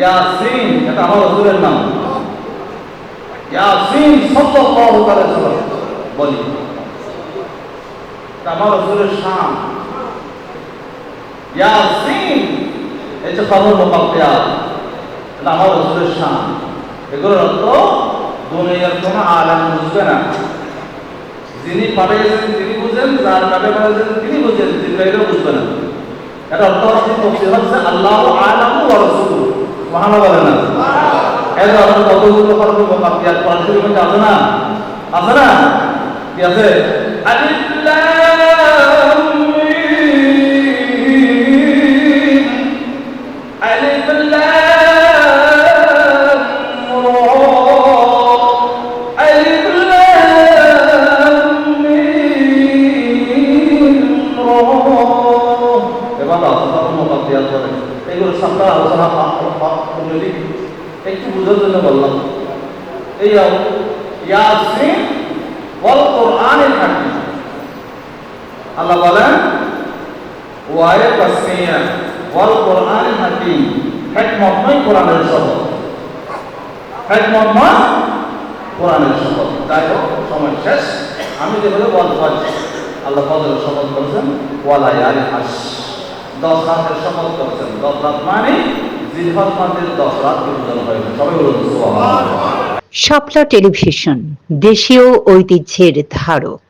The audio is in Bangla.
ইয়াসিন, এটা আমার রাসূলের নাম। ইয়াসিন সাল্লাল্লাহু আলাইহি ওয়াসাল্লাম বলি, এটা আমার রাসূলের শান। ইয়াসিন এই যে খবর মুকাদ্দাস, এটা আমার রাসূলের শান। এগুলোর অর্থ দুনিয়ার কোনো আলেম বুঝবে না। যিনি পাঠিয়েছেন তিনি বুঝেন, যার কাছে পাঠিয়েছেন তিনি বুঝেন, জিবরাইলও বুঝবে না। এটা অর্থ হচ্ছে আল্লাহু আ'লামু ওয়া রাসূলুহু, সুবহানাল্লাহ বলেন না? এর অর্থ কতগুলো খবর মুকাদ্দাস কোরআন শরীফে আছে না? আছে না? কি আছে? আলিফ লাম মিম, আলিফ লাম এগুলো সবটা আলোচনা একটু বুঝার জন্য বললাম। এই ইয়াসিন ওয়াল কোরআনিল হাকিম, আল্লাহ বলেন ওয়ায়ে তাসমিয়া ওয়াল কোরআনিল হাকিম, হিকমতময় কোরআনের শপথ, হিকমতময় কোরআনের শপথ। যাই হোক, সময় শেষ। আমি যেভাবে বলতে পারছি, আল্লাহ ফজরের শপথ করেছেন ওয়ালায়ালি আশ, 10 রাতের শপথ করেছেন। 10 রাত মানে জিলহজ মাসের 10 রাত বোঝানো হয়েছে। সবাই বলুন সুবহানাল্লাহ। শাপলা টেলিভিশন, দেশীয় ঐতিহ্যের ধারক।